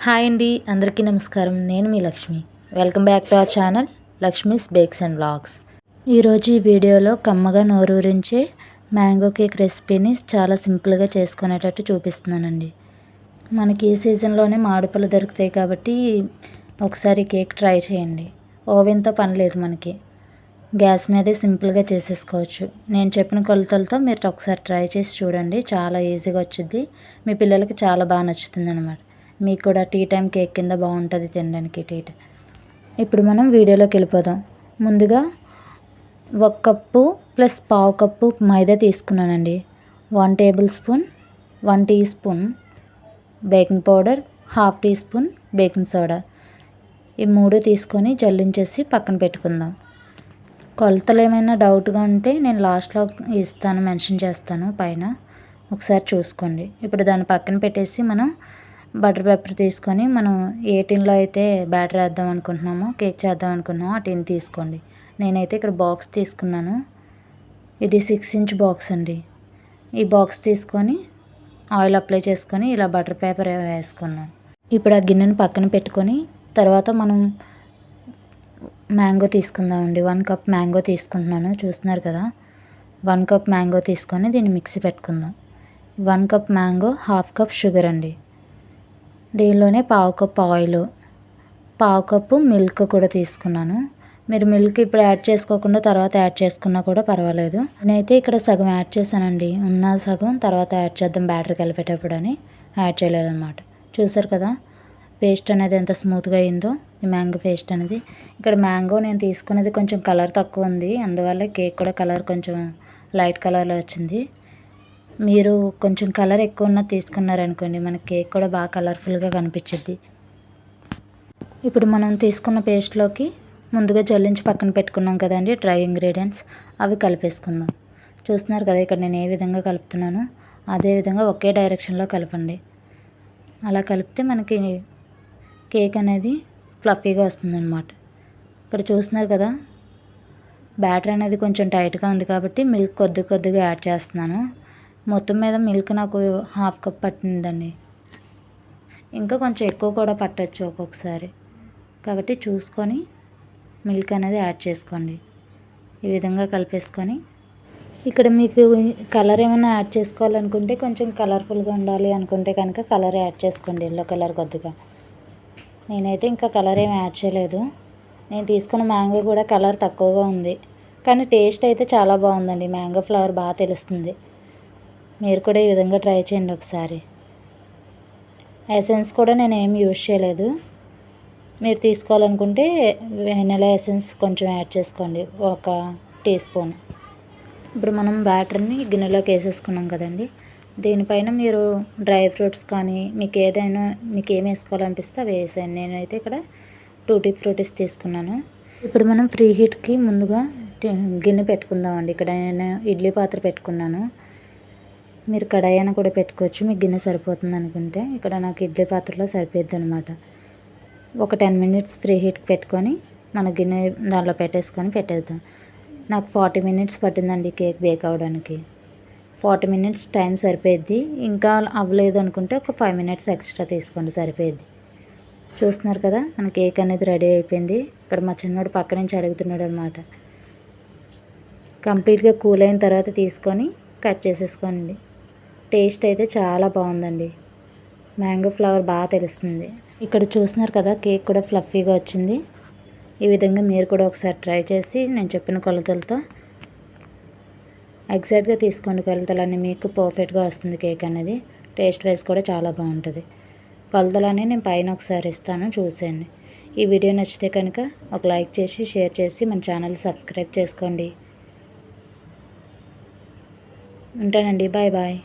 Hi అండి, అందరికీ నమస్కారం. నేను మీ Lakshmi. Welcome back to our channel Lakshmi's bakes and vlogs. ఈరోజు ఈ వీడియోలో కమ్మగా నోరూరించే మ్యాంగో కేక్ రెసిపీని చాలా సింపుల్గా చేసుకునేటట్టు చూపిస్తున్నానండి. మనకి ఈ సీజన్లోనే మామిడిపళ్ళు దొరుకుతాయి కాబట్టి ఒకసారి కేక్ ట్రై చేయండి. ఓవెన్తో పని లేదు, మనకి గ్యాస్ మీదే సింపుల్గా చేసేసుకోవచ్చు. నేను చెప్పిన కొలతలతో మీరు ఒకసారి ట్రై చేసి చూడండి. చాలా ఈజీగా వచ్చింది, మీ పిల్లలకి చాలా బాగా నచ్చుతుంది అనమాట. మీకు కూడా టీ టైం కేక్ కింద బాగుంటుంది తినడానికి టీ టైం. ఇప్పుడు మనం వీడియోలోకి వెళ్ళిపోదాం. ముందుగా 1 కప్పు ప్లస్ పావు కప్పు మైదా తీసుకున్నానండి. 1 tablespoon 1 teaspoon baking powder, 1/2 teaspoon baking soda, ఈ 3 తీసుకొని జల్లించేసి పక్కన పెట్టుకుందాం. కొలతలు ఏమైనా డౌట్గా ఉంటే నేను లాస్ట్లో ఇస్తాను, మెన్షన్ చేస్తాను పైన, ఒకసారి చూసుకోండి. ఇప్పుడు దాన్ని పక్కన పెట్టేసి మనం బటర్ పేపర్ తీసుకొని మనం ఏ టిన్లో అయితే బ్యాటర్ వేద్దాం అనుకుంటున్నామో, కేక్ చేద్దాం అనుకుంటున్నామో ఆ టిన్ తీసుకోండి. నేనైతే ఇక్కడ బాక్స్ తీసుకున్నాను. ఇది 6 ఇంచ్ బాక్స్ అండి. ఈ బాక్స్ తీసుకొని ఆయిల్ అప్లై చేసుకొని ఇలా బటర్ పేపర్ వేసుకున్నాను. ఇప్పుడు ఆ గిన్నెను పక్కన పెట్టుకొని తర్వాత మనం మ్యాంగో తీసుకుందామండి. 1 కప్ మ్యాంగో తీసుకుంటున్నాను, చూస్తున్నారు కదా. 1 కప్ మ్యాంగో తీసుకొని దీన్ని మిక్సీ పెట్టుకుందాం. 1 కప్ మ్యాంగో, 1/2 కప్ షుగర్ అండి. దీనిలోనే పావు కప్ ఆయిల్, పావు కప్పు మిల్క్ కూడా తీసుకున్నాను. మీరు మిల్క్ ఇప్పుడు యాడ్ చేసుకోకుండా తర్వాత యాడ్ చేసుకున్నా కూడా పర్వాలేదు. నేనైతే ఇక్కడ సగం యాడ్ చేశానండి, ఉన్న సగం తర్వాత యాడ్ చేద్దాం బ్యాటర్ కలిపేటప్పుడు అని యాడ్ చేయలేదన్నమాట. చూసారు కదా పేస్ట్ అనేది ఎంత స్మూత్గా అయిందో, ఈ మ్యాంగో పేస్ట్ అనేది. ఇక్కడ మ్యాంగో నేను తీసుకున్నది కొంచెం కలర్ తక్కువ ఉంది, అందువల్ల కేక్ కూడా కలర్ కొంచెం లైట్ కలర్లో వచ్చింది. మీరు కొంచెం కలర్ ఎక్కువ ఉన్నది తీసుకున్నారనుకోండి, మన కేక్ కూడా బాగా కలర్ఫుల్గా కనిపించింది. ఇప్పుడు మనం తీసుకున్న పేస్ట్లోకి ముందుగా జల్లించి పక్కన పెట్టుకున్నాం కదండి డ్రై ఇంగ్రీడియంట్స్, అవి కలిపేసుకుందాం. చూస్తున్నారు కదా ఇక్కడ నేను ఏ విధంగా కలుపుతున్నానో అదేవిధంగా ఒకే డైరెక్షన్లో కలపండి. అలా కలిపితే మనకి కేక్ అనేది ఫ్లఫీగా వస్తుందన్నమాట. ఇక్కడ చూస్తున్నారు కదా బ్యాటర్ అనేది కొంచెం టైట్గా ఉంది కాబట్టి మిల్క్ కొద్దిగా యాడ్ చేస్తున్నాను. మొత్తం మీద మిల్క్ నాకు 1/2 కప్ పట్టిందండి. ఇంకా కొంచెం ఎక్కువ కూడా పట్టవచ్చు ఒక్కొక్కసారి, కాబట్టి చూసుకొని మిల్క్ అనేది యాడ్ చేసుకోండి. ఈ విధంగా కలిపేసుకొని ఇక్కడ మీకు కలర్ ఏమైనా యాడ్ చేసుకోవాలనుకుంటే, కొంచెం కలర్ఫుల్గా ఉండాలి అనుకుంటే కనుక కలర్ యాడ్ చేసుకోండి, ఎల్లో కలర్ కొద్దిగా. నేనైతే ఇంకా కలర్ ఏమి యాడ్ చేయలేదు. నేను తీసుకున్న మ్యాంగో కూడా కలర్ తక్కువగా ఉంది, కానీ టేస్ట్ అయితే చాలా బాగుందండి. మ్యాంగో ఫ్లేవర్ బాగా తెలుస్తుంది. మీరు కూడా ఈ విధంగా ట్రై చేయండి ఒకసారి. ఎసెన్స్ కూడా నేను ఏమి యూజ్ చేయలేదు. మీరు తీసుకోవాలనుకుంటే వెనిలా ఎసెన్స్ కొంచెం యాడ్ చేసుకోండి, 1 టీ స్పూన్. ఇప్పుడు మనం బ్యాటర్ని గిన్నెలోకి వేసేసుకున్నాం కదండి. దీనిపైన మీరు డ్రై ఫ్రూట్స్ కానీ మీకు ఏమి వేసుకోవాలనిపిస్తే అవి వేసేయండి. నేనైతే ఇక్కడ టూటీ ఫ్రూటీస్ తీసుకున్నాను. ఇప్పుడు మనం ఫ్రీ హీట్కి ముందుగా గిన్నె పెట్టుకుందామండి. ఇక్కడ నేను ఇడ్లీ పాత్ర పెట్టుకున్నాను, మీరు కడాయి అయినా కూడా పెట్టుకోవచ్చు, మీకు గిన్నె సరిపోతుంది అనుకుంటే. ఇక్కడ నాకు ఇడ్లీ పాత్రలో సరిపోద్ది అనమాట. ఒక 10 మినిట్స్ ఫ్రీ హీట్కి పెట్టుకొని మన గిన్నె దాంట్లో పెట్టేద్దాం. నాకు 40 మినిట్స్ పట్టిందండి కేక్ బేక్ అవ్వడానికి. 40 మినిట్స్ టైం సరిపోద్ది. ఇంకా అవ్వలేదు అనుకుంటే ఒక 5 మినిట్స్ ఎక్స్ట్రా తీసుకోండి, సరిపోద్ది. చూస్తున్నారు కదా మన కేక్ అనేది రెడీ అయిపోయింది. ఇక్కడ మా చిన్నోడు పక్క నుంచి అడుగుతున్నాడు అనమాట. కంప్లీట్గా కూల్ అయిన తర్వాత తీసుకొని కట్ చేసేసుకోండి. టేస్ట్ అయితే చాలా బాగుందండి, మ్యాంగో ఫ్లేవర్ బాగా తెలుస్తుంది. ఇక్కడ చూస్తున్నారు కదా కేక్ కూడా ఫ్లఫీగా వచ్చింది. ఈ విధంగా మీరు కూడా ఒకసారి ట్రై చేసి నేను చెప్పిన కొలతలతో ఎగ్జాక్ట్గా తీసుకోండి. కొలతలన్నీ మీకు పర్ఫెక్ట్గా వస్తుంది కేక్ అనేది. టేస్ట్ వైజ్ కూడా చాలా బాగుంటుంది. కొలతలన్నీ నేను పైన ఒకసారి ఇస్తాను, చూసేయండి. ఈ వీడియో నచ్చితే కనుక ఒక లైక్ చేసి షేర్ చేసి మన ఛానల్ సబ్స్క్రైబ్ చేసుకోండి. ఉంటానండి, బాయ్ బాయ్.